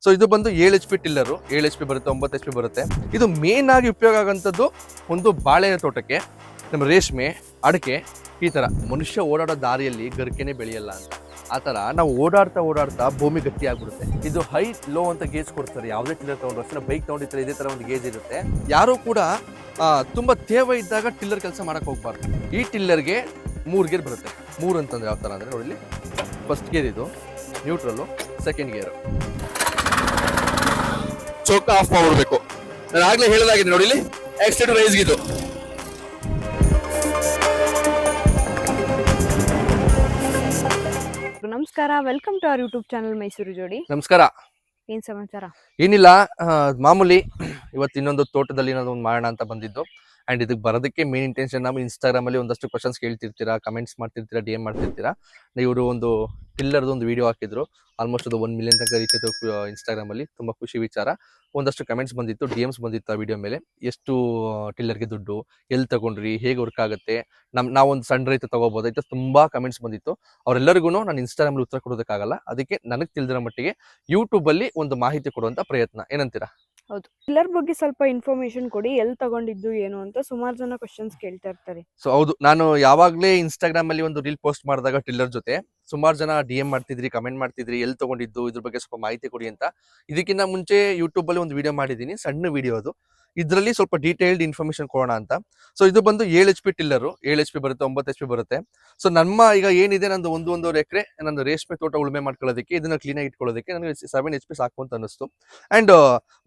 So ಇದು ಬಂದು 7 HP tiller, 7 HP ಬರುತ್ತೆ, 9 HP ಬರುತ್ತೆ. ಇದು ಮೇನ್ ಆಗಿ ಉಪಯೋಗ ಆಗೋಂಥದ್ದು ಒಂದು ಬಾಳೆ ತೋಟಕ್ಕೆ, ನಮ್ಮ ರೇಷ್ಮೆ, ಅಡಿಕೆ, ಈ ಥರ ಮನುಷ್ಯ ಓಡಾಡೋ ದಾರಿಯಲ್ಲಿ ಗರಿಕೆನೆ ಬೆಳೆಯಲ್ಲ ಅಂತ. ಆ ಥರ ನಾವು ಓಡಾಡ್ತಾ ಭೂಮಿ ಗಟ್ಟಿ ಆಗ್ಬಿಡುತ್ತೆ. ಇದು ಹೈ ಲೋ ಅಂತ ಗೇಜ್ ಕೊಡ್ತಾರೆ. ಯಾವುದೇ ಟಿಲ್ಲರ್ ತೊಗೊಂಡ್ರು ಅಷ್ಟೇ, ಬೈಕ್ ತೊಗೊಂಡಿರ್ತಾರೆ ಇದೇ ಥರ ಒಂದು ಗೇಜ್ ಇರುತ್ತೆ. ಯಾರೂ ಕೂಡ ತುಂಬ ತೇವ ಇದ್ದಾಗ ಟಿಲ್ಲರ್ ಕೆಲಸ ಮಾಡೋಕ್ಕೆ ಹೋಗ್ಬಾರ್ದು. ಈ ಟಿಲ್ಲರ್ಗೆ 3 ಗೇರ್ ಬರುತ್ತೆ. 3 ಅಂತಂದ್ರೆ ಯಾವ ಥರ ಅಂದರೆ ನೋಡಿ, ಫಸ್ಟ್ ಗೇರ್ ಇದು, ನ್ಯೂಟ್ರಲ್ಲು, ಸೆಕೆಂಡ್ ಗೇರು. ಚೌಕ ಆಫ್ ಮಾಡ್ಬಿಡ್ಬೇಕು. ನಾನು ಆಗಲೇ ಹೇಳಲಾಗಿದೆ ನೋಡಿ, ಇಲ್ಲಿ ಎಕ್ಸ್ಟೆಂಡ್ ರೈಸ್ಗಿದು. ನಮಸ್ಕಾರ, welcome to our YouTube channel Mysuru ಜೋಡಿ. ನಮಸ್ಕಾರ. ಏನ್ ಸಮಾಚಾರ? ಏನಿಲ್ಲ, ಮಾಮೂಲಿ ಇವತ್ತು ಇನ್ನೊಂದು ತೋಟದಲ್ಲಿ ಏನಾದ್ರು ಒಂದು ಮಾಡೋಣ ಅಂತ ಬಂದಿದ್ದು. ಅಂಡ್ ಇದಕ್ಕೆ ಬರೋದಕ್ಕೆ ಮೇನ್ ಇಂಟೆನ್ಷನ್, ನಾವು ಇನ್ಸ್ಟಾಗ್ರಾಮ್ ಅಲ್ಲಿ ಒಂದಷ್ಟು ಕ್ವಶನ್ಸ್ ಕೇಳ್ತಿರ್ತೀರಾ, ಕಮೆಂಟ್ಸ್ ಮಾಡ್ತಿರ್ತೀರಾ, DM ಮಾಡ್ತಿರ್ತೀರಾ. ಇವರು ಒಂದು ಟಿಲ್ಲರ್ದು ಒಂದು ವಿಡಿಯೋ ಹಾಕಿದ್ರು. ಆಲ್ಮೋಸ್ಟ್ ಅದು 1 ಮಿಲಿಯನ್ ತನಕ ರೀಚ್ ಆಯ್ತು ಇನ್ಸ್ಟಾಗ್ರಾಮ್ ಅಲ್ಲಿ. ತುಂಬಾ ಖುಷಿ ವಿಚಾರ. ಒಂದಷ್ಟು ಕಮೆಂಟ್ಸ್ ಬಂದಿತ್ತು, DMs ಬಂದಿತ್ತು ಆ ವಿಡಿಯೋ ಮೇಲೆ. ಎಷ್ಟು ಟಿಲ್ಲರ್ಗೆ ದುಡ್ಡು, ಎಲ್ಲಿ ತಗೊಂಡ್ರಿ, ಹೇಗೆ ವರ್ಕ್ ಆಗುತ್ತೆ, ನಾವೊಂದು ಸಣ್ಣ ರೈತ ತಗೋಬಹುದು ಅಂತ ತುಂಬಾ ಕಮೆಂಟ್ಸ್ ಬಂದಿತ್ತು. ಅವರೆಲ್ಲರಿಗೂ ನಾನು ಇನ್ಸ್ಟಾಗ್ರಾಮ್ ಅಲ್ಲಿ ಉತ್ತರ ಕೊಡೋದಕ್ಕಾಗಲ್ಲ. ಅದಕ್ಕೆ ನನಗೆ ತಿಳಿದಿರೋ ಮಟ್ಟಿಗೆ ಯೂಟ್ಯೂಬ್ ಅಲ್ಲಿ ಒಂದು ಮಾಹಿತಿ ಕೊಡುವಂತ ಪ್ರಯತ್ನ. ಏನಂತೀರಾ? ಹೌದು, ಟಿಲ್ಲರ್ ಬಗ್ಗೆ ಸ್ವಲ್ಪ ಇನ್ಫಾರ್ಮೇಶನ್ ಕೊಡಿ, ಎಲ್ಲಿ ತಗೊಂಡಿದ್ದು ಏನು ಅಂತ ಸುಮಾರು ಜನ ಕ್ವಶನ್ಸ್ ಕೇಳ್ತಾ ಇರ್ತಾರೆ. ಸೊ ಹೌದು, ನಾನು ಯಾವಾಗಲೇ ಇನ್ಸ್ಟಾಗ್ರಾಮ್ ಅಲ್ಲಿ ಒಂದು ರೀಲ್ ಪೋಸ್ಟ್ ಮಾಡಿದಾಗ ಟಿಲ್ಲರ್ ಜೊತೆ ಸುಮಾರು ಜನ DM ಮಾಡ್ತಿದ್ರಿ, ಕಮೆಂಟ್ ಮಾಡ್ತಿದ್ರಿ, ಎಲ್ಲಿ ತಗೊಂಡಿದ್ದು, ಇದ್ರ ಬಗ್ಗೆ ಸ್ವಲ್ಪ ಮಾಹಿತಿ ಕೊಡಿ ಅಂತ. ಇದಕ್ಕಿಂತ ಮುಂಚೆ ಯೂಟ್ಯೂಬ್ ಅಲ್ಲಿ ಒಂದು ವಿಡಿಯೋ ಮಾಡಿದ್ದೀನಿ, ಸಣ್ಣ ವಿಡಿಯೋ ಅದು. ಇದರಲ್ಲಿ ಸ್ವಲ್ಪ ಡೀಟೇಲ್ಡ್ ಇನ್ಫಾರ್ಮೇಶನ್ ಕೊಡೋಣ ಅಂತ. ಸೊ ಇದು ಬಂದು 7 HP ಟಿಲ್ಲರು, 7 HP ಬರುತ್ತೆ, 9 HP ಬರುತ್ತೆ. ಸೊ ನಮ್ಮ ಈಗ ಏನಿದೆ, ನಂದು 1.5 ಎಕರೆ ನಂದು ರೇಷ್ಮೆ ತೋಟ ಉಳುಮೆ ಮಾಡ್ಕೊಳ್ಳೋದಕ್ಕೆ, ಇದನ್ನ ಕ್ಲೀನ್ ಆಗಿ ಇಟ್ಕೊಳ್ಳೋದಕ್ಕೆ ನನಗೆ 7 HP ಸಾಕು ಅಂತ ಅನಿಸ್ತು. ಅಂಡ್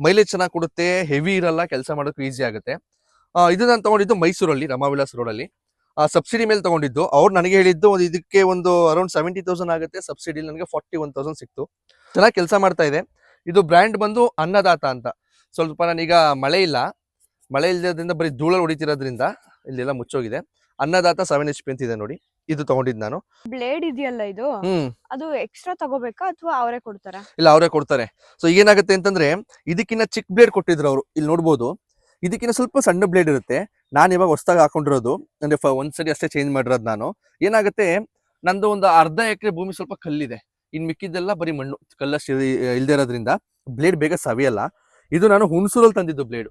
ಮೈಲೇಜ್ ಚೆನ್ನಾಗಿ ಕೊಡುತ್ತೆ, ಹೆವಿ ಇರಲ್ಲ, ಕೆಲಸ ಮಾಡೋಕ್ಕೂ ಈಸಿ ಆಗುತ್ತೆ. ಇದು ನಾನು ತಗೊಂಡಿದ್ದು ಮೈಸೂರಲ್ಲಿ, ರಮಾವಿಲಾಸ್ ರೋಡಲ್ಲಿ. ಸಬ್ಸಿಡಿ ಮೇಲೆ ತಗೊಂಡಿದ್ದು. ಅವ್ರು ನನಗೆ ಹೇಳಿದ್ದು ಇದಕ್ಕೆ ಒಂದು ಅರೌಂಡ್ 70,000 ಆಗುತ್ತೆ, ಸಬ್ಸಿಡಿ ನನಗೆ 41,000 ಸಿಕ್ತು. ಚೆನ್ನಾಗಿ ಕೆಲಸ ಮಾಡ್ತಾ ಇದೆ. ಇದು ಬ್ರ್ಯಾಂಡ್ ಬಂದು ಅನ್ನದಾತ ಅಂತ. ಸ್ವಲ್ಪ ನಾನೀಗ ಮಳೆ ಇಲ್ಲದ್ರಿಂದ ಬರೀ ಧೂಳಲ್ಲಿ ಹೊಡಿತಿರೋದ್ರಿಂದ ಇಲ್ಲೆಲ್ಲ ಮುಚ್ಚೋಗಿದೆ. ಅನ್ನದಾತ 7 HP ಅಂತ ಇದೆ ನೋಡಿ, ಇದು ತಗೊಂಡಿದ್ದು ನಾನು. ಬ್ಲೇಡ್ ಇದೆಯಲ್ಲ ಇದು, ಅದು ಎಕ್ಸ್ಟ್ರಾ ತಗೋಬೇಕಾ ಅಥವಾ ಅವರೇ ಕೊಡ್ತಾರಾ? ಇಲ್ಲ, ಅವರೇ ಕೊಡ್ತಾರೆ. ಸೊ ಏನಾಗುತ್ತೆ ಅಂತಂದ್ರೆ, ಇದಕ್ಕಿಂತ ಚಿಕ್ಕ ಬ್ಲೇಡ್ ಕೊಟ್ಟಿದ್ರು ಅವರು, ಇಲ್ಲಿ ನೋಡ್ಬೋದು. ಇದಕ್ಕಿಂತ ಸ್ವಲ್ಪ ಸಣ್ಣ ಬ್ಲೇಡ್ ಇರುತ್ತೆ. ನಾನು ಇವಾಗ ಹೊಸದಾಗಿ ಹಾಕೊಂಡಿರೋದು, ಅಂದ್ರೆ ಒಂದ್ಸರಿ ಅಷ್ಟೇ ಚೇಂಜ್ ಮಾಡಿರೋದು ನಾನು. ಏನಾಗುತ್ತೆ, ನಂದು ಒಂದು ಅರ್ಧ ಎಕರೆ ಭೂಮಿ ಸ್ವಲ್ಪ ಕಲ್ಲಿದೆ, ಇನ್ ಮಿಕ್ಕಿದ್ದೆಲ್ಲ ಬರೀ ಮಣ್ಣು, ಕಲ್ಲಷ್ಟು ಇಲ್ದೇ ಇರೋದ್ರಿಂದ ಬ್ಲೇಡ್ ಬೇಗ ಸವಿಯಲ್ಲ. ಇದು ನಾನು ಹುಣಸೂರಲ್ಲಿ ತಂದಿದ್ದು ಬ್ಲೇಡ್.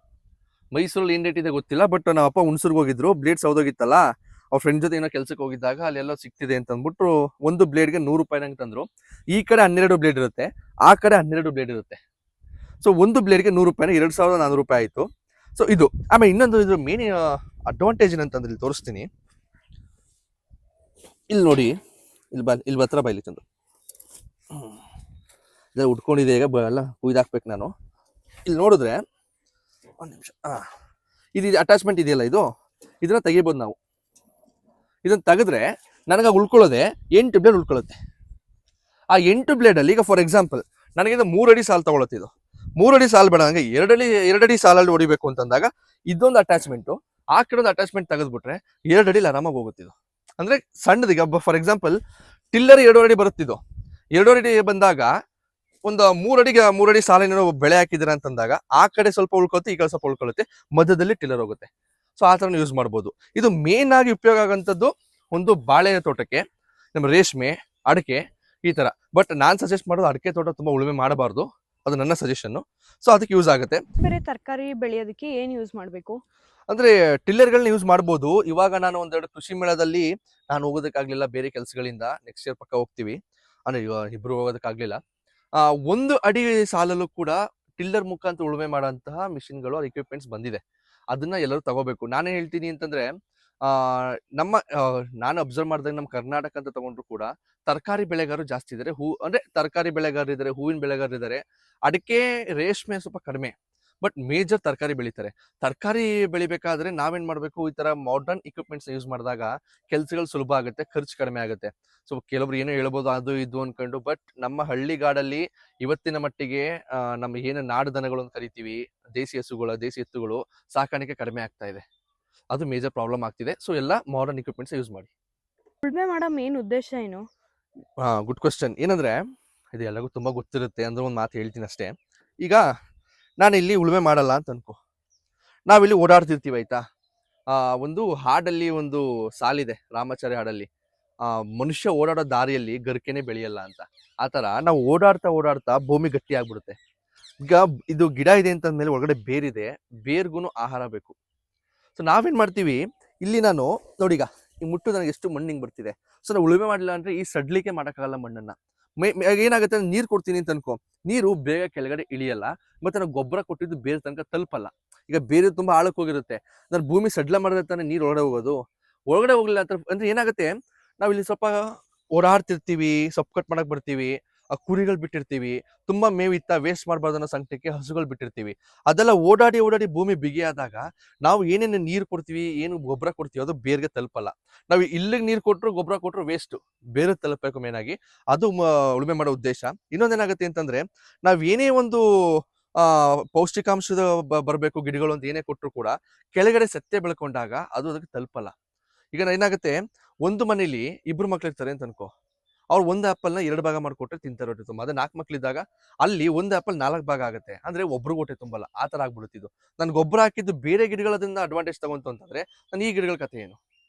ಮೈಸೂರಲ್ಲಿ ಏನ್ ರೇಟ್ ಇದೆ ಗೊತ್ತಿಲ್ಲ, ಬಟ್ ನಮ್ಮ ಅಪ್ಪ ಹುಣಸೂರ್ಗೆ ಹೋಗಿದ್ರು, ಬ್ಲೇಡ್ ಸೌದೋಗಿತ್ತಲ್ಲ, ಅವ್ರ ಫ್ರೆಂಡ್ ಜೊತೆ ಏನೋ ಕೆಲ್ಸಕ್ಕೆ ಹೋಗಿದ್ದಾಗ ಅಲ್ಲೆಲ್ಲ ಸಿಕ್ತಿದೆ ಅಂತ ಅಂದ್ಬಿಟ್ಟು ಒಂದು ಬ್ಲೇಡ್ಗೆ 100 ರೂಪಾಯಿ ನಂಗೆ ತಂದ್ರು. ಈ ಕಡೆ 12 ಬ್ಲೇಡ್ ಇರುತ್ತೆ, ಆ ಕಡೆ 12 ಬ್ಲೇಡ್ ಇರುತ್ತೆ. ಸೊ ಒಂದು ಬ್ಲೇಡ್ಗೆ 100 ರೂಪಾಯಿನ 2,400 ರೂಪಾಯಿ ಆಯ್ತು. ಸೊ ಇದು ಆಮೇಲೆ ಇನ್ನೊಂದು ಇದ್ರ ಮೇನ್ ಅಡ್ವಾಂಟೇಜ್ ಏನಂತಂದ್ರೆ, ಇಲ್ಲಿ ತೋರಿಸ್ತೀನಿ. ಇಲ್ಲಿ ನೋಡಿ, ಇಲ್ಲಿ ಹತ್ರ ಬೈಲಿ ತಂದು ಇದೆಲ್ಲ ಉಟ್ಕೊಂಡಿದೆ. ಈಗ ಎಲ್ಲ ಕುಯ್ದಾಕ್ಬೇಕು ನಾನು. ಇಲ್ಲಿ ನೋಡಿದ್ರೆ ಒಂದು ನಿಮಿಷ, ಇದು ಅಟ್ಯಾಚ್ಮೆಂಟ್ ಇದೆಯಲ್ಲ, ಇದನ್ನ ತೆಗಿಬೋದು ನಾವು. ಇದನ್ನ ತೆಗೆದ್ರೆ ನನಗೆ ಉಳ್ಕೊಳ್ಳೋದೆ 8 ಬ್ಲೇಡ್ ಉಳ್ಕೊಳ್ಳುತ್ತೆ. ಆ 8 ಬ್ಲೇಡಲ್ಲಿ ಈಗ ಫಾರ್ ಎಕ್ಸಾಂಪಲ್ ನನಗೆ 3 ಅಡಿ ಸಾಲು ತಗೊಳುತ್ತೆ. ಇದು 3 ಅಡಿ ಸಾಲು ಬೇಡ, ನನಗೆ 2 ಅಡಿ ಸಾಲಲ್ಲಿ ಹೊಡಿಬೇಕು ಅಂತಂದಾಗ ಇದೊಂದು ಅಟ್ಯಾಚ್ಮೆಂಟು, ಆ ಕಡೆ ಒಂದು ಅಟ್ಯಾಚ್ಮೆಂಟ್ ತೆಗೆದ್ಬಿಟ್ರೆ 2 ಅಡಿಲಿ ಆರಾಮಾಗಿ ಹೋಗುತ್ತಿದ್ದು. ಅಂದ್ರೆ ಸಣ್ಣದೀಗ ಫಾರ್ ಎಕ್ಸಾಂಪಲ್ ಟಿಲ್ಲರ್ 2 ಅಡಿ ಬರುತ್ತಿದ್ದು, 2 ಅಡಿ ಬಂದಾಗ ಒಂದು 3 ಅಡಿ ಸಾಲಿನ ಬೆಳೆ ಹಾಕಿದಿರ ಅಂತಂದಾಗ ಆ ಕಡೆ ಸ್ವಲ್ಪ ಉಳ್ಕೊಳುತ್ತೆ, ಈ ಕಡೆ ಸ್ವಲ್ಪ ಉಳ್ಕೊಳ್ಳುತ್ತೆ, ಮಧ್ಯದಲ್ಲಿ ಟಿಲ್ಲರ್ ಹೋಗುತ್ತೆ. ಸೊ ಆ ಥರ ಯೂಸ್ ಮಾಡ್ಬೋದು. ಇದು ಮೇನ್ ಆಗಿ ಉಪಯೋಗ ಆಗೋಂಥದ್ದು ಒಂದು ಬಾಳೆ ತೋಟಕ್ಕೆ, ನಮ್ಮ ರೇಷ್ಮೆ, ಅಡಿಕೆ, ಈ ತರ. ಬಟ್ ನಾನ್ ಸಜೆಸ್ಟ್ ಮಾಡೋದು ಅಡಿಕೆ ತೋಟ ತುಂಬಾ ಉಳುಮೆ ಮಾಡಬಾರ್ದು, ಅದು ನನ್ನ ಸಜೆಷನ್. ಸೊ ಅದಕ್ಕೆ ಯೂಸ್ ಆಗುತ್ತೆ. ಬೇರೆ ತರಕಾರಿ ಬೆಳೆಯೋದಕ್ಕೆ ಏನ್ ಯೂಸ್ ಮಾಡ್ಬೇಕು ಅಂದ್ರೆ ಟಿಲ್ಲರ್ಗಳನ್ನ ಯೂಸ್ ಮಾಡ್ಬೋದು. ಇವಾಗ ನಾನು ಒಂದೆರಡು ಕೃಷಿ ಮೇಳದಲ್ಲಿ ನಾನು ಹೋಗೋದಕ್ಕಾಗ್ಲಿಲ್ಲ, ಬೇರೆ ಕೆಲಸಗಳಿಂದ. ನೆಕ್ಸ್ಟ್ ಇಯರ್ ಪಕ್ಕ ಹೋಗ್ತೀವಿ, ಅಂದ್ರೆ ಇಬ್ರು ಹೋಗೋದಕ್ಕಾಗ್ಲಿಲ್ಲ. 1 ಅಡಿ ಸಾಲಲ್ಲೂ ಕೂಡ ಟಿಲ್ಲರ್ ಮುಖಾಂತರ ಉಳುಮೆ ಮಾಡೋಂತಹ ಮಿಷಿನ್ಗಳು, ಎಕ್ವಿಪ್ಮೆಂಟ್ಸ್ ಬಂದಿದೆ. ಅದನ್ನ ಎಲ್ಲರೂ ತಗೋಬೇಕು. ನಾನೇನ್ ಹೇಳ್ತೀನಿ ಅಂತಂದ್ರೆ, ನಾನು ಅಬ್ಸರ್ವ್ ಮಾಡಿದಾಗ ನಮ್ಮ ಕರ್ನಾಟಕ ಅಂತ ತಗೊಂಡ್ರು ಕೂಡ ತರಕಾರಿ ಬೆಳೆಗಾರರು ಜಾಸ್ತಿ ಇದ್ದಾರೆ. ಅಂದ್ರೆ ತರಕಾರಿ ಬೆಳೆಗಾರರು ಇದ್ದಾರೆ, ಹೂವಿನ ಬೆಳೆಗಾರರು ಇದ್ದಾರೆ. ಅಡಿಕೆ, ರೇಷ್ಮೆ ಸ್ವಲ್ಪ ಕಡಿಮೆ, ಬಟ್ ಮೇಜರ್ ತರಕಾರಿ ಬೆಳಿತಾರೆ. ತರಕಾರಿ ಬೆಳಿಬೇಕಾದ್ರೆ ನಾವೇನ್ ಮಾಡ್ಬೇಕು, ಈ ತರ ಮಾಡರ್ನ್ ಇಕ್ವಿಪ್ಮೆಂಟ್ಸ್ ಯೂಸ್ ಮಾಡಿದಾಗ ಕೆಲ್ಸಗಳು ಸುಲಭ ಆಗುತ್ತೆ, ಖರ್ಚು ಕಡಿಮೆ ಆಗುತ್ತೆ. ಸೊ ಕೆಲವರು ಏನೋ ಹೇಳ್ಬೋದು ಅದು ಇದು ಅನ್ಕೊಂಡು, ಬಟ್ ನಮ್ಮ ಹಳ್ಳಿಗಾಡಲ್ಲಿ ಇವತ್ತಿನ ಮಟ್ಟಿಗೆ ನಮ್ಮ ಏನು ನಾಡು ದನಗಳು ಅಂತ ಕರಿತೀವಿ, ದೇಸಿ ಎತ್ತುಗಳು ಸಾಕಾಣಿಕೆ ಕಡಿಮೆ ಆಗ್ತಾ ಇದೆ. ಅದು ಮೇಜರ್ ಪ್ರಾಬ್ಲಮ್ ಆಗ್ತಿದೆ. ಸೊ ಎಲ್ಲ ಮಾಡರ್ನ್ ಇಕ್ವಿಪ್ಮೆಂಟ್ಸ್ ಯೂಸ್ ಮಾಡಿ. ಉಳುಮೆ ಮಾಡೋ ಮೇನ್ ಉದ್ದೇಶ ಏನು? Good question. ಏನಂದ್ರೆ, ಇದು ಎಲ್ಲರಿಗೂ ತುಂಬಾ ಗೊತ್ತಿರುತ್ತೆ, ಅಂದ್ರೆ ಒಂದು ಮಾತು ಹೇಳ್ತೀನಿ ಅಷ್ಟೇ. ಈಗ ನಾನು ಇಲ್ಲಿ ಉಳುಮೆ ಮಾಡಲ್ಲ ಅಂತ ಅನ್ಕೋ, ನಾವಿಲ್ಲಿ ಓಡಾಡ್ತಿರ್ತೀವಿ, ಆಯ್ತಾ. ಒಂದು ಹಾಡಲ್ಲಿ ಒಂದು ಸಾಲಿದೆ, ರಾಮಾಚಾರ್ಯ ಹಾಡಲ್ಲಿ, ಮನುಷ್ಯ ಓಡಾಡೋ ದಾರಿಯಲ್ಲಿ ಗರಿಕೆನೆ ಬೆಳೆಯಲ್ಲ ಅಂತ. ಆ ತರ ನಾವು ಓಡಾಡ್ತಾ ಭೂಮಿ ಗಟ್ಟಿ ಆಗ್ಬಿಡುತ್ತೆ. ಈಗ ಇದು ಗಿಡ ಇದೆ ಅಂತಂದ್ಮೇಲೆ ಒಳಗಡೆ ಬೇರಿದೆ, ಬೇರ್ಗೂ ಆಹಾರ ಬೇಕು. ಸೊ ನಾವೇನ್ ಮಾಡ್ತೀವಿ ಇಲ್ಲಿ, ನಾನು ನೋಡಿ ಈಗ ಈ ಮುಟ್ಟು ನನಗೆ ಎಷ್ಟು ಮಣ್ಣು ಹಿಂಗೆ ಬರ್ತಿದೆ. ಸೊ ನಾವು ಉಳುಮೆ ಮಾಡಿಲ್ಲ ಅಂದ್ರೆ ಈ ಸಡ್ಲಿಕ್ಕೆ ಮಾಡೋಕ್ಕಾಗಲ್ಲ ಮಣ್ಣನ್ನ. ಏನಾಗುತ್ತೆ ಅಂದ್ರೆ ನೀರು ಕೊಡ್ತೀನಿ ಅಂತ ಅನ್ಕೋ, ನೀರು ಬೇಗ ಕೆಳಗಡೆ ಇಳಿಯಲ್ಲ, ಮತ್ತೆ ನಾವು ಗೊಬ್ಬರ ಕೊಟ್ಟಿದ್ದು ಬೇರೆ ತನಕ ತಲುಪಲ್ಲ. ಈಗ ಬೇರೆ ತುಂಬಾ ಆಳಕ್ಕೆ ಹೋಗಿರುತ್ತೆ, ನಾನು ಭೂಮಿ ಸಡ್ಲ ಮಾಡಿದ್ರೆ ತಾನೇ ನೀರು ಒಳಗಡೆ ಹೋಗೋದು. ಒಳಗಡೆ ಹೋಗ್ಲಿಲ್ಲ ಅಂದ್ರೆ ಏನಾಗುತ್ತೆ, ನಾವು ಇಲ್ಲಿ ಸ್ವಲ್ಪ ಓಡಾಡ್ತಿರ್ತೀವಿ, ಸೊಪ್ಪು ಕಟ್ ಮಾಡಕ್ ಬರ್ತೀವಿ, ಆ ಕುರಿಗಳು ಬಿಟ್ಟಿರ್ತೀವಿ, ತುಂಬಾ ಮೇವಿತ್ತ ವೇಸ್ಟ್ ಮಾಡಬಾರ್ದು ಅನ್ನೋ ಸಂಕಟಕ್ಕೆ ಹಸುಗಳು ಬಿಟ್ಟಿರ್ತೀವಿ. ಅದೆಲ್ಲ ಓಡಾಡಿ ಓಡಾಡಿ ಭೂಮಿ ಬಿಗಿಯಾದಾಗ ನಾವು ಏನೇನು ನೀರು ಕೊಡ್ತೀವಿ, ಏನು ಗೊಬ್ಬರ ಕೊಡ್ತೀವಿ ಅದು ಬೇರ್ಗೆ ತಲುಪಲ್ಲ. ನಾವು ಇಲ್ಲಿಗೆ ನೀರು ಕೊಟ್ಟರು ಗೊಬ್ಬರ ಕೊಟ್ಟರು ವೇಸ್ಟ್, ಬೇರೆ ತಲುಪಬೇಕು ಮೇನ್ ಆಗಿ. ಅದು ಉಳುಮೆ ಮಾಡೋ ಉದ್ದೇಶ. ಇನ್ನೊಂದೇನಾಗುತ್ತೆ ಅಂತಂದ್ರೆ, ನಾವ್ ಏನೇ ಒಂದು ಪೌಷ್ಟಿಕಾಂಶದ ಬರಬೇಕು ಗಿಡಗಳು ಅಂತ ಏನೇ ಕೊಟ್ಟರು ಕೂಡ ಕೆಳಗಡೆ ಸತ್ಯ ಬೆಳ್ಕೊಂಡಾಗ ಅದು ಅದಕ್ಕೆ ತಲುಪಲ್ಲ. ಈಗ ಏನಾಗುತ್ತೆ, ಒಂದು ಮನೇಲಿ ಇಬ್ರು ಮಕ್ಳು ಇರ್ತಾರೆ ಅಂತ ಅನ್ಕೋ, ಅವ್ರು ಒಂದು ಆಪಲ್ನ 2 ಭಾಗ ಮಾಡ್ಕೊಟ್ರೆ ತಿಂತಾರೆ ಹೊಟ್ಟೆ ತುಂಬ. ಅದೇ 4 ಮಕ್ಳಿದ್ದಾಗ ಅಲ್ಲಿ ಒಂದು ಆಪಲ್ 4 ಭಾಗ ಆಗುತ್ತೆ, ಅಂದ್ರೆ ಒಬ್ರಿಗೆ ಹೊಟ್ಟೆ ತುಂಬಲ್ಲ. ಆ ತರ ಆಗ್ಬಿಡುತ್ತಿದ್ದು. ನನ್ ಗೊಬ್ಬರ ಹಾಕಿದ್ದು ಬೇರೆ ಗಿಡಗಳದಿಂದ ಅಡ್ವಾಂಟೇಜ್ ತಗೊಂತು ಅಂತಂದ್ರೆ ನಾನು ಈ ಗಿಡಗಳ ಕಥೆ ಏನು?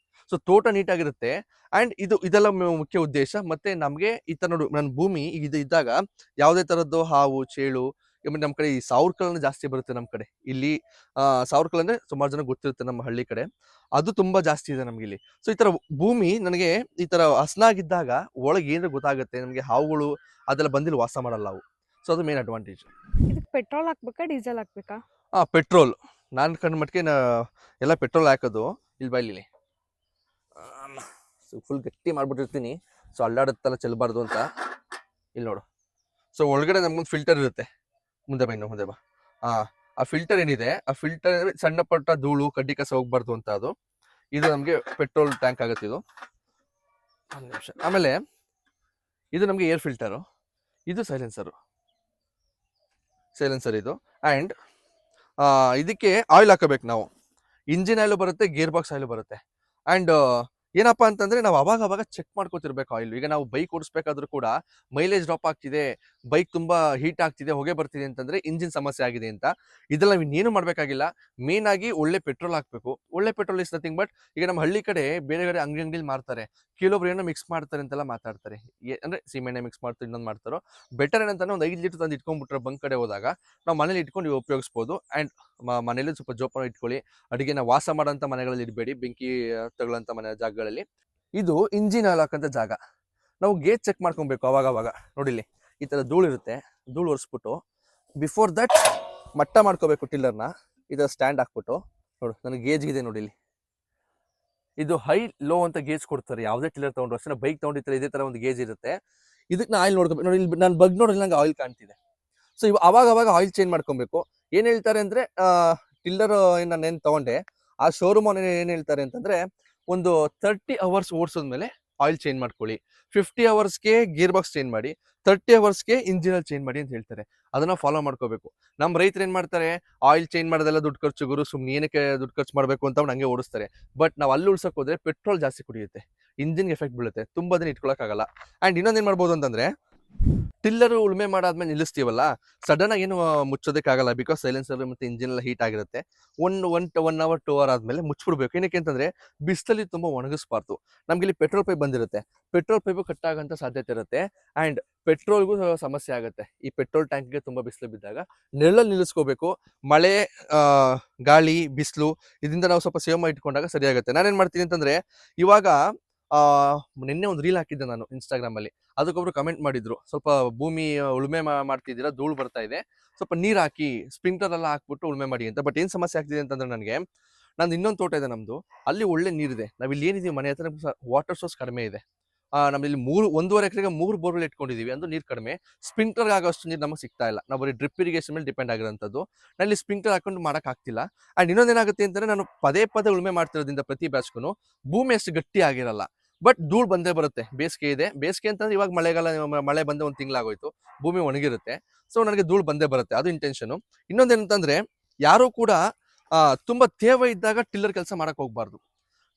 ಸೊ ತೋಟ ನೀಟಾಗಿರುತ್ತೆ. ಅಂಡ್ ಇದೆಲ್ಲ ಮುಖ್ಯ ಉದ್ದೇಶ. ಮತ್ತೆ ನಮ್ಗೆ ಈ ತರ ನೋಡು, ನನ್ನ ಭೂಮಿ ಇದು ಇದ್ದಾಗ ಯಾವುದೇ ತರದ್ದು ಹಾವು ಚೇಳು, ನಮ್ಮ ಕಡೆ ಈ ಸಾವ್ರಕಲ್ಲನ್ನು ಜಾಸ್ತಿ ಬರುತ್ತೆ. ನಮ್ಮ ಕಡೆ ಇಲ್ಲಿ ಸಾವ್ರಕಲ್ ಅಂದ್ರೆ ಸುಮಾರು ಜನ ಗೊತ್ತಿರುತ್ತೆ ನಮ್ಮ ಹಳ್ಳಿ ಕಡೆ, ಅದು ತುಂಬಾ ಜಾಸ್ತಿ ಇದೆ ನಮ್ಗೆ ಇಲ್ಲಿ. ಸೊ ಈ ತರ ಭೂಮಿ ನನಗೆ ಈ ತರ ಹಸ್ನಾಗಿದ್ದಾಗ ಒಳಗೆ ಏನಾದ್ರು ಗೊತ್ತಾಗುತ್ತೆ, ನಮ್ಗೆ ಹಾವುಗಳು ಅದೆಲ್ಲ ಬಂದಿಲ್ಲ, ವಾಸ ಮಾಡಲ್ಲ ಅವು. ಸೊ ಅದು ಮೇನ್ ಅಡ್ವಾಂಟೇಜ್. ಇದಕ್ಕೆ ಪೆಟ್ರೋಲ್ ಹಾಕ್ಬೇಕಾ ಡೀಸೆಲ್ ಹಾಕ್ಬೇಕಾ? ಪೆಟ್ರೋಲ್. ನಾನು ಕಂಡ ಮಟ್ಟಿಗೆ ಎಲ್ಲ ಪೆಟ್ರೋಲ್ ಹಾಕೋದು. ಇಲ್ಲಿ ಬೈಲಿ ಫುಲ್ ಗಟ್ಟಿ ಮಾಡ್ಬಿಟ್ಟಿರ್ತೀನಿ, ಸೊ ಅಲ್ಲಾಡುತ್ತಲ್ಲ ಚೆಲ್ಲಬಾರ್ದು ಅಂತ. ಇಲ್ಲಿ ನೋಡು, ಸೊ ಒಳಗಡೆ ನಮ್ಗೊಂದು ಫಿಲ್ಟರ್ ಇರುತ್ತೆ. ಮುಂದೆ ಬಾ. ಆ ಫಿಲ್ಟರ್ ಏನಿದೆ, ಆ ಫಿಲ್ಟರ್ ಸಣ್ಣ ಪಟ್ಟ ಧೂಳು ಕಡ್ಡಿ ಕಸ ಹೋಗ್ಬಾರ್ದು ಅಂತ ಅದು. ಇದು ನಮ್ಗೆ ಪೆಟ್ರೋಲ್ ಟ್ಯಾಂಕ್ ಆಗುತ್ತೆ ಇದು. ಒಂದು ನಿಮಿಷ. ಆಮೇಲೆ ಇದು ನಮ್ಗೆ ಏರ್ ಫಿಲ್ಟರು, ಇದು ಸೈಲೆನ್ಸರ್ ಇದು. ಅಂಡ್ ಇದಕ್ಕೆ ಆಯಿಲ್ ಹಾಕಬೇಕು ನಾವು. ಇಂಜಿನ್ ಆಯಿಲ್ ಬರುತ್ತೆ, ಗೇರ್ ಬಾಕ್ಸ್ ಆಯಿಲ್ ಬರುತ್ತೆ. ಅಂಡ್ ಏನಪ್ಪಾ ಅಂತಂದ್ರೆ ನಾವು ಅವಾಗ ಚೆಕ್ ಮಾಡ್ಕೋತಿರ್ಬೇಕು ಆಯಿಲ್. ಈಗ ನಾವು ಬೈಕ್ ಓಡಿಸ್ಬೇಕಾದ್ರೂ ಕೂಡ ಮೈಲೇಜ್ ಡ್ರಾಪ್ ಆಗ್ತಿದೆ, ಬೈಕ್ ತುಂಬಾ ಹೀಟ್ ಆಗ್ತಿದೆ, ಹೊಗೆ ಬರ್ತಿದೆ ಅಂತಂದ್ರೆ ಇಂಜಿನ್ ಸಮಸ್ಯೆ ಆಗಿದೆ ಅಂತ. ಇದೆಲ್ಲ ನಾವು ಇನ್ನೇನು ಮಾಡ್ಬೇಕಾಗಿಲ್ಲ. ಮೇನ್ ಆಗಿ ಒಳ್ಳೆ ಪೆಟ್ರೋಲ್ ಹಾಕ್ಬೇಕು. ಒಳ್ಳೆ ಪೆಟ್ರೋಲ್ ಇಸ್ ನಥಿಂಗ್ ಬಟ್, ಈಗ ನಮ್ಮ ಹಳ್ಳಿ ಕಡೆ ಬೇರೆ ಅಂಗಡಿಲಿ ಮಾರ್ತಾರೆ, ಕೆಲವೊಬ್ರು ಏನೋ ಮಿಕ್ಸ್ ಮಾಡ್ತಾರೆ ಅಂತೆಲ್ಲ ಮಾತಾಡ್ತಾರೆ. ಅಂದ್ರೆ ಸೀಮೆಣ್ಣೆ ಮಿಕ್ಸ್ ಮಾಡ್ತಾರೆ, ಇನ್ನೊಂದು ಮಾಡ್ತಾರೋ. ಬೆಟರ್ ಏನಂತಾನೆ ಒಂದು 5 ಲೀಟರ್ ತಂದು ಇಟ್ಕೊಂಡ್ಬಿಟ್ರೆ ಬಂಕ್ ಕಡೆ ಹೋದಾಗ ನಾವು ಮನೇಲಿ ಇಟ್ಕೊಂಡು ಉಪಯೋಗಿಸ್ಬೋದು. ಅಂಡ್ ಮನೇಲಿ ಸ್ವಲ್ಪ ಜೋಪಾನ ಇಟ್ಕೊಳ್ಳಿ. ಅಡಿಗೆನ ವಾಸ ಮಾಡೋಂಥ ಮನೆಗಳಲ್ಲಿ ಇಡಬೇಡಿ, ಬೆಂಕಿ ತಗೊಳ್ಳೋಂಥ ಮನೆ ಜಾಗಗಳಲ್ಲಿ. ಇದು ಇಂಜಿನ್ ಆಯಿಲ್ ಹಾಕಂತ ಜಾಗ. ನಾವು ಗೇಜ್ ಚೆಕ್ ಮಾಡ್ಕೊಬೇಕು ಅವಾಗ. ನೋಡಿಲಿ ಈ ತರ ಧೂಳು ಇರುತ್ತೆ, ಧೂಳು ಒರೆಸ್ಬಿಟ್ಟು ಬಿಫೋರ್ ದಟ್ ಮಟ್ಟ ಮಾಡ್ಕೋಬೇಕು ಟಿಲ್ಲರ್ನ. ಈ ತರ ಸ್ಟ್ಯಾಂಡ್ ಹಾಕ್ಬಿಟ್ಟು ನೋಡು, ನನಗೆ ಗೇಜ್ ಇದೆ ನೋಡಿಲಿ. ಇದು ಹೈ ಲೋ ಅಂತ ಗೇಜ್ ಕೊಡ್ತಾರೆ ಯಾವುದೇ ಟಿಲ್ಲರ್ ತಗೊಂಡ್ರು ಅಷ್ಟೇ. ಬೈಕ್ ತಗೊಂಡಿರ್ತಾರೆ ಇದೇ ತರ ಒಂದು ಗೇಜ್ ಇರುತ್ತೆ. ಇದಕ್ಕೆ ನಾ ಆಯಿಲ್ ನೋಡ್ಕೋಬೇಕು. ನೋಡಿ ಇಲ್ಲಿ ನಾನು ಬಗ್ ನೋಡಿಲ್ಲ, ನಂಗೆ ಆಯಿಲ್ ಕಾಣ್ತಿದೆ. ಸೊ ಅವಾಗ ಆಯಿಲ್ ಚೇಂಜ್ ಮಾಡ್ಕೊಬೇಕು. ಏನ್ ಹೇಳ್ತಾರೆ ಅಂದ್ರೆ, ಟಿಲ್ಲರ್ ನಾನೇನು ತಗೊಂಡೆ, ಆ ಶೋರೂಮ್ ಏನ್ ಹೇಳ್ತಾರೆ ಅಂತಂದ್ರೆ, ಒಂದು 30 ಅವರ್ಸ್ ಓಡಿಸೋದ್ಮೇಲೆ ಆಯಿಲ್ ಚೇಂಜ್ ಮಾಡ್ಕೊಳ್ಳಿ, 50 ಅವರ್ಸ್ಗೆ ಗೇರ್ ಬಾಕ್ಸ್ ಚೇಂಜ್ ಮಾಡಿ, 30 ಅವರ್ಸ್ಗೆ ಇಂಜಿನ್ ಚೇಂಜ್ ಮಾಡಿ ಅಂತ ಹೇಳ್ತಾರೆ. ಅದನ್ನ ಫಾಲೋ ಮಾಡ್ಕೋಬೇಕು. ನಮ್ಮ ರೈತರು ಏನ್ ಮಾಡ್ತಾರೆ, ಆಯಿಲ್ ಚೇಂಜ್ ಮಾಡೋದೆಲ್ಲ ದುಡ್ಡು ಖರ್ಚು ಗುರು, ಸುಮ್ನೆ ಏನಕ್ಕೆ ದುಡ್ಡು ಖರ್ಚು ಮಾಡ್ಬೇಕು ಅಂತ ಹಂಗೆ ಓಡಿಸ್ತಾರೆ. ಬಟ್ ನಾವು ಅಲ್ಲಿ ಉಳ್ಸಕ್ ಹೋದ್ರೆ ಪೆಟ್ರೋಲ್ ಜಾಸ್ತಿ ಕುಡಿಯುತ್ತೆ, ಇಂಜಿನ್ಗೆ ಎಫೆಕ್ಟ್ ಬೀಳುತ್ತೆ, ತುಂಬಾ ದಿನ ಇಟ್ಕೊಳಕ್ಕಾಗಲ್ಲ. ಅಂಡ್ ಇನ್ನೊಂದೇನ್ ಮಾಡ್ಬೋದು ಅಂತಂದ್ರೆ, ಟಿಲ್ಲರ್ ಉಳುಮೆ ಮಾಡಾದ್ಮೇಲೆ ನಿಲ್ಲಿಸ್ತೀವಲ್ಲ, ಸಡನ್ ಆಗಿ ಏನು ಮುಚ್ಚೋದಕ್ಕಾಗಲ್ಲ, ಬಿಕಾಸ್ ಸೈಲೆನ್ಸರ್ ಮತ್ತೆ ಇಂಜಿನ್ ಎಲ್ಲ ಹೀಟ್ ಆಗಿರುತ್ತೆ. 1 ಅವರ್ 2 ಅವರ್ ಆದ್ಮೇಲೆ ಮುಚ್ಚಿಬಿಡ್ಬೇಕು. ಏನಕ್ಕೆ ಅಂತಂದ್ರೆ ಬಿಸಿಲಲ್ಲಿ ತುಂಬಾ ಒಣಗಿಸ್ಬಾರ್ದು. ನಮ್ಗೆ ಇಲ್ಲಿ ಪೆಟ್ರೋಲ್ ಪೈಪ್ ಬಂದಿರುತ್ತೆ, ಪೆಟ್ರೋಲ್ ಪೈಪು ಕಟ್ ಆಗಂತ ಸಾಧ್ಯತೆ ಇರುತ್ತೆ. ಅಂಡ್ ಪೆಟ್ರೋಲ್ಗೂ ಸಮಸ್ಯೆ ಆಗುತ್ತೆ. ಈ ಪೆಟ್ರೋಲ್ ಟ್ಯಾಂಕ್ಗೆ ತುಂಬಾ ಬಿಸಿಲು ಬಿದ್ದಾಗ ನೆರಳಲ್ಲಿ ನಿಲ್ಲಿಸ್ಕೋಬೇಕು. ಮಳೆ, ಗಾಳಿ, ಬಿಸಿಲು ಇದರಿಂದ ನಾವು ಸ್ವಲ್ಪ ಸೇವ್ ಮಾಡಿ ಇಟ್ಕೊಂಡಾಗ ಸರಿ ಆಗುತ್ತೆ. ನಾನೇನ್ ಮಾಡ್ತೀನಿ ಅಂತಂದ್ರೆ, ಇವಾಗ ನಿನ್ನೆ ಒಂದು ರೀಲ್ ಹಾಕಿದ್ದೆ ನಾನು ಇನ್ಸ್ಟಾಗ್ರಾಮ್ ಅಲ್ಲಿ. ಅದಕ್ಕೊಬ್ರು ಕಮೆಂಟ್ ಮಾಡಿದ್ರು, ಸ್ವಲ್ಪ ಭೂಮಿ ಉಳುಮೆ ಮಾಡ್ತಿದ್ದೀರಾ, ಧೂಳು ಬರ್ತಾ ಇದೆ, ಸ್ವಲ್ಪ ನೀರ್ ಹಾಕಿ ಸ್ಪ್ರಿಂಕ್ಲರ್ ಎಲ್ಲ ಹಾಕ್ಬಿಟ್ಟು ಉಳುಮೆ ಮಾಡಿ ಅಂತ. ಬಟ್ ಏನ್ ಸಮಸ್ಯೆ ಆಗ್ತಿದೆ ಅಂತಂದ್ರೆ, ನನಗೆ ನಂದು ಇನ್ನೊಂದು ತೋಟ ಇದೆ ನಮ್ದು, ಅಲ್ಲಿ ಒಳ್ಳೆ ನೀರಿದೆ. ನಾವ್ ಇಲ್ಲಿ ಏನಿದೀವಿ ಮನೆ ಹತ್ರ ವಾಟರ್ ಸೋರ್ಸ್ ಕಡಿಮೆ ಇದೆ. ನಮ್ಮಲ್ಲಿ 1.5 ಎಕರೆಗೆ 3 ಬೋರ್ವೆಲ್ ಇಟ್ಕೊಂಡಿದೀವಿ, ಅಂದ್ರೆ ನೀರು ಕಡಿಮೆ. ಸ್ಪ್ರಿಂಕ್ಲರ್ ಆಗೋಷ್ಟು ನೀರು ನಮಗೆ ಸಿಗ್ತಾ ಇಲ್ಲ. ನಾವು ಬರೀ ಡ್ರಿಪ್ ಇರಿಗೇಷನ್ ಮೇಲೆ ಡಿಪೆಂಡ್ ಆಗಿರೋಂಥದ್ದು. ನಲ್ಲಿ ಸ್ಪ್ರಿಂಕ್ಲರ್ ಹಾಕೊಂಡು ಮಾಡಕ್ ಆಗ್ತಿಲ್ಲ. ಅಂಡ್ ಇನ್ನೊಂದೇನಾಗುತ್ತೆ ಅಂತಂದ್ರೆ, ನಾನು ಪದೇ ಉಳುಮೆ ಮಾಡ್ತಿರೋದ್ರಿಂದ ಪ್ರತಿ ಬ್ಯಾಚ್ಗೂ ಭೂಮಿ ಅಷ್ಟು ಗಟ್ಟಿ ಆಗಿರಲ್ಲ. ಬಟ್ ಧೂಳು ಬಂದೇ ಬರುತ್ತೆ. ಬೇಸಿಗೆ ಇದೆ, ಬೇಸಿಗೆ ಅಂತಂದ್ರೆ ಇವಾಗ ಮಳೆಗಾಲ, ಮಳೆ ಬಂದ 1 ತಿಂಗಳಾಗೋಯ್ತು, ಭೂಮಿ ಒಣಗಿರುತ್ತೆ. ಸೊ ನನಗೆ ಧೂಳು ಬಂದೇ ಬರುತ್ತೆ, ಅದು ಇಂಟೆನ್ಷನ್. ಇನ್ನೊಂದೇನಂತಂದ್ರೆ, ಯಾರು ಕೂಡ ತುಂಬಾ ತೇವ ಇದ್ದಾಗ ಟಿಲ್ಲರ್ ಕೆಲಸ ಮಾಡಕ್ ಹೋಗ್ಬಾರ್ದು.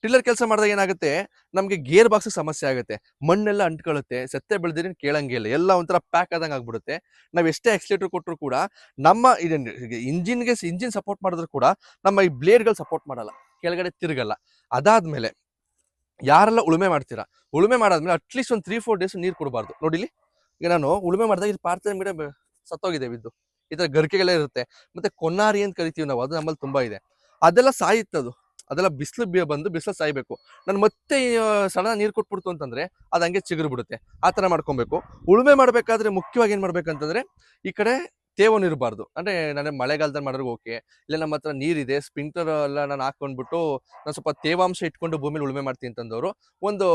ಟಿಲ್ಲರ್ ಕೆಲಸ ಮಾಡಿದಾಗ ಏನಾಗುತ್ತೆ, ನಮ್ಗೆ ಗೇರ್ ಬಾಕ್ಸ್ ಸಮಸ್ಯೆ ಆಗುತ್ತೆ, ಮಣ್ಣೆಲ್ಲ ಅಂಟ್ಕೊಳ್ಳುತ್ತೆ, ಸತ್ತೆ ಬೆಳೆದಿರಿ ಕೇಳಂಗೆ ಇಲ್ಲ, ಎಲ್ಲ ಒಂಥರ ಪ್ಯಾಕ್ ಆದಂಗೆ ಆಗ್ಬಿಡುತ್ತೆ. ನಾವ್ ಎಷ್ಟೇ ಎಕ್ಸ್ಲೇಟರ್ ಕೊಟ್ಟರು ಕೂಡ ನಮ್ಮ ಇಂಜಿನ್ ಸಪೋರ್ಟ್ ಮಾಡಿದ್ರು ಕೂಡ ನಮ್ಮ ಈ ಬ್ಲೇಡ್ಗಳು ಸಪೋರ್ಟ್ ಮಾಡಲ್ಲ, ಕೆಳಗಡೆ ತಿರುಗಲ್ಲ. ಅದಾದ್ಮೇಲೆ ಯಾರೆಲ್ಲ ಉಳುಮೆ ಮಾಡ್ತೀರಾ, ಉಳುಮೆ ಮಾಡಾದ್ಮೇಲೆ ಅಟ್ಲೀಸ್ಟ್ ಒಂದು 3-4 ಡೇಸ್ ನೀರು ಕೊಡಬಾರ್ದು. ನೋಡಿಲಿ, ಈಗ ನಾನು ಉಳುಮೆ ಮಾಡಿದಾಗ ಇಲ್ಲಿ ಪಾರ್ಥನೆ ಗಿಡ ಸತ್ತೋಗಿದೆ ಬಿದ್ದು, ಈ ತರ ಗರಿಕೆಗಳೇ ಇರುತ್ತೆ. ಮತ್ತೆ ಕೊನ್ನಾರಿ ಅಂತ ಕರಿತೀವಿ ನಾವು, ಅದು ನಮ್ಮಲ್ಲಿ ತುಂಬಾ ಇದೆ. ಅದೆಲ್ಲ ಸಾಯುತ್ತದು, ಅದೆಲ್ಲ ಬಿಸಿಲು ಬಂದು ಬಿಸಿಲು ಸಾಯ್ಬೇಕು. ನಾನು ಮತ್ತೆ ಸಣ್ಣ ನೀರು ಕೊಟ್ಬಿಡ್ತು ಅಂತಂದ್ರೆ ಅದು ಹಂಗೆ ಚಿಗುರು ಬಿಡುತ್ತೆ. ಆ ತರ ಮಾಡ್ಕೊಬೇಕು. ಉಳುಮೆ ಮಾಡ್ಬೇಕಾದ್ರೆ ಮುಖ್ಯವಾಗಿ ಏನ್ ಮಾಡ್ಬೇಕಂತಂದ್ರೆ ಈ ಕಡೆ ತೇವನು ಇರಬಾರ್ದು. ಅಂದ್ರೆ ನಾನು ಮಳೆಗಾಲದಲ್ಲಿ ಮಾಡಿದ್ರೆ ಓಕೆ, ಇಲ್ಲ ನಮ್ಮ ಹತ್ರ ನೀರಿದೆ ಸ್ಪ್ರಿಂಕ್ಲರ್ ಎಲ್ಲ ನಾನು ಹಾಕೊಂಡ್ಬಿಟ್ಟು ನಾನು ಸ್ವಲ್ಪ ತೇವಾಂಶ ಇಟ್ಕೊಂಡು ಭೂಮಿಲಿ ಉಳುಮೆ ಮಾಡ್ತೀನಿ ಅಂತಂದವರು ಒಂದು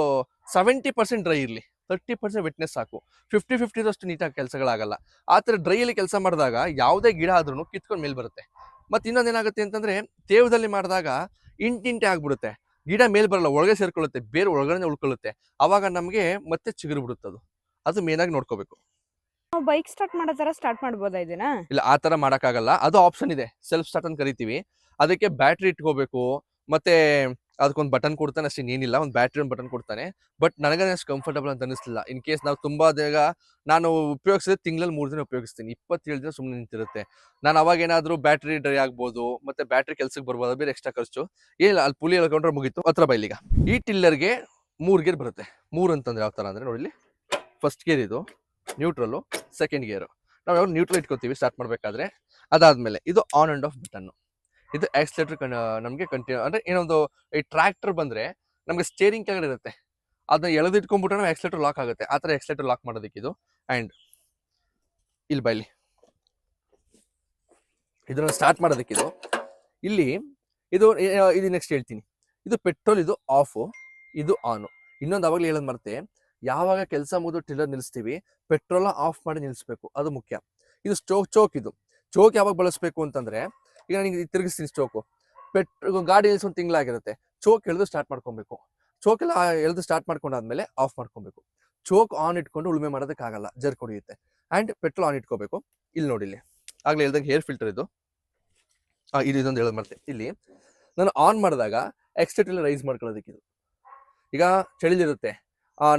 70% ಡ್ರೈ ಇರಲಿ, 30% ವೆಟ್ನೆಸ್ ಸಾಕು. 50-50 ಅಷ್ಟು ನೀಟಾಗಿ ಕೆಲಸಗಳಾಗಲ್ಲ. ಆ ಥರ ಡ್ರೈಯಲ್ಲಿ ಕೆಲಸ ಮಾಡಿದಾಗ ಯಾವುದೇ ಗಿಡ ಆದ್ರೂ ಕಿತ್ಕೊಂಡು ಮೇಲೆ ಬರುತ್ತೆ. ಮತ್ತೆ ಇನ್ನೊಂದೇನಾಗುತ್ತೆ ಅಂತಂದ್ರೆ ತೇವದಲ್ಲಿ ಮಾಡಿದಾಗ ಇಂಟಿಂಟೆ ಆಗ್ಬಿಡುತ್ತೆ, ಗಿಡ ಮೇಲ್ ಬರಲ್ಲ, ಒಳಗೆ ಸೇರ್ಕೊಳ್ಳುತ್ತೆ, ಬೇರೆ ಒಳಗಡೆ ಉಳ್ಕೊಳ್ಳುತ್ತೆ. ಅವಾಗ ನಮಗೆ ಮತ್ತೆ ಚಿಗುರು ಬಿಡುತ್ತದು. ಅದು ಮೇನ್ ಆಗಿ ನೋಡ್ಕೋಬೇಕು. ನಾವು ಬೈಕ್ ಸ್ಟಾರ್ಟ್ ಮಾಡೋ ತರ ಸ್ಟಾರ್ಟ್ ಮಾಡ್ಬೋದಾ ಇದನ್ನ? ಇಲ್ಲ, ಆ ತರ ಮಾಡಕ್ಕಾಗಲ್ಲ. ಅದು ಆಪ್ಷನ್ ಇದೆ, ಸೆಲ್ಫ್ ಸ್ಟಾರ್ಟ್ ಅಂತ ಕರಿತೀವಿ. ಅದಕ್ಕೆ ಬ್ಯಾಟ್ರಿ ಇಟ್ಕೋಬೇಕು, ಮತ್ತೆ ಅದಕ್ಕೊಂದು ಬಟನ್ ಕೊಡ್ತಾನೆ ಅಷ್ಟೇ, ಏನಿಲ್ಲ, ಒಂದು ಬ್ಯಾಟ್ರಿ ಒಂದು ಬಟನ್ ಕೊಡ್ತಾನೆ. ಬಟ್ ನನಗೆ ಅಷ್ಟು ಕಂಫರ್ಟಬಲ್ ಅಂತ ಅನಿಸ್ಲಿಲ್ಲ. ಇನ್ ಕೇಸ್ ನಾವು ತುಂಬಾ ಬೇಗ ನಾನು ಉಪಯೋಗಿಸಿದ್ರೆ ತಿಂಗಳಲ್ಲಿ 3 ದಿನ ಉಪಯೋಗಿಸ್ತೀನಿ, 27 ದಿನ ಸುಮ್ಮನೆ ನಿಂತಿರುತ್ತೆ. ನಾನು ಅವಾಗ ಏನಾದ್ರು ಬ್ಯಾಟ್ರಿ ಡ್ರೈ ಆಗ್ಬೋದು, ಮತ್ತೆ ಬ್ಯಾಟ್ರಿ ಕೆಲ್ಸಕ್ಕೆ ಬರ್ಬೋದು, ಬೇರೆ ಎಕ್ಸ್ಟ್ರಾ ಖರ್ಚು ಏನಿಲ್ಲ. ಅಲ್ಲಿ ಪುಲಿ ಹೇಳ್ಕೊಂಡ್ರೆ ಮುಗೀತು. ಹತ್ರ ಬೈಲಿಗ ಈ ಟಿಲ್ಲರ್ಗೆ 3 ಗೇರ್ ಬರುತ್ತೆ. 3 ಅಂತಂದ್ರೆ ಯಾವ ತರ ಅಂದ್ರೆ ನೋಡಿ, ಫಸ್ಟ್ ಗೇರ್ ಇದು, ನ್ಯೂಟ್ರಲ್, ಸೆಕೆಂಡ್ ಗೇರ್. ನಾವು ಯಾವಾಗ ನ್ಯೂಟ್ರಲ್ ಇಟ್ಕೋತೀವಿ ಸ್ಟಾರ್ಟ್ ಮಾಡ್ಬೇಕಾದ್ರೆ. ಅದಾದ್ಮೇಲೆ ಇದು ಆನ್ ಅಂಡ್ ಆಫ್ ಬಟನ್, ಇದು ಆಕ್ಸಿಲೇಟರ್. ನಮಗೆ ಕಂಟಿನ್ಯೂ ಅಂದ್ರೆ ಏನೊಂದು ಈ ಟ್ರ್ಯಾಕ್ಟರ್ ಬಂದ್ರೆ ನಮಗೆ ಸ್ಟೇರಿಂಗ್ ಕೆಳಗಡೆ ಇರುತ್ತೆ, ಅದನ್ನ ಎಳೆದಿಟ್ಕೊಂಡ್ಬಿಟ್ರೆ ನಾವು ಆಕ್ಸಿಲೇಟರ್ ಲಾಕ್ ಆಗುತ್ತೆ. ಆ ತರ ಆಕ್ಸಿಲೇಟರ್ ಲಾಕ್ ಮಾಡೋದಕ್ಕೆ ಇದು. ಅಂಡ್ ಇಲ್ಲಿ ಬೈಲಿ ಇದನ್ನ ಸ್ಟಾರ್ಟ್ ಮಾಡೋದಕ್ಕೆ ಇದು. ಇಲ್ಲಿ ಇದು ನೆಕ್ಸ್ಟ್ ಹೇಳ್ತೀನಿ. ಇದು ಪೆಟ್ರೋಲ್, ಇದು ಆಫ್, ಇದು ಆನ್. ಇನ್ನೊಂದು ಅವಾಗಲೇ ಹೇಳೋದು ಮರ್ತೆ, ಯಾವಾಗ ಕೆಲಸ ಮುಗಿದು ಟಿಲ್ಲರ್ ನಿಲ್ಲಿಸ್ತೀವಿ ಪೆಟ್ರೋಲ್ ಆಫ್ ಮಾಡಿ ನಿಲ್ಲಿಸ್ಬೇಕು, ಅದು ಮುಖ್ಯ. ಇದು ಚೋಕ್. ಇದು ಚೋಕ್ ಯಾವಾಗ ಬಳಸಬೇಕು ಅಂತಂದ್ರೆ, ಈಗ ನನಗೆ ತಿರುಗಿಸ್ತೀನಿ ಸ್ಟೋಕು, ಗಾಡಿ ನಿಲ್ಸಿ ಒಂದು ತಿಂಗಳಾಗಿರುತ್ತೆ, ಚೋಕ್ ಎಳೆದು ಸ್ಟಾರ್ಟ್ ಮಾಡ್ಕೊಬೇಕು. ಚೋಕ್ ಎಲ್ಲ ಎಳೆದು ಸ್ಟಾರ್ಟ್ ಮಾಡ್ಕೊಂಡಾದ್ಮೇಲೆ ಆಫ್ ಮಾಡ್ಕೊಬೇಕು. ಚೋಕ್ ಆನ್ ಇಟ್ಕೊಂಡು ಉಳುಮೆ ಮಾಡೋದಕ್ಕಾಗಲ್ಲ, ಜರ್ಕ್ ಹೊಡೆಯುತ್ತೆ. ಅಂಡ್ ಪೆಟ್ರೋಲ್ ಆನ್ ಇಟ್ಕೋಬೇಕು. ಇಲ್ಲಿ ನೋಡಿ, ಇಲ್ಲಿ ಆಗ್ಲೇ ಹೇಳ್ದಂಗೆ ಹೇರ್ ಫಿಲ್ಟರ್ ಇದು. ಇದೊಂದು ಹೇಳೋದು ಮರ್ತೆ, ಇಲ್ಲಿ ನಾನು ಆನ್ ಮಾಡಿದಾಗ ಎಕ್ಸ್ಟ್ರಾ ರೈಸ್ ಮಾಡ್ಕೊಳ್ಳೋದಕ್ಕೆ ಇದು. ಈಗ ಚಳಿಲಿರುತ್ತೆ,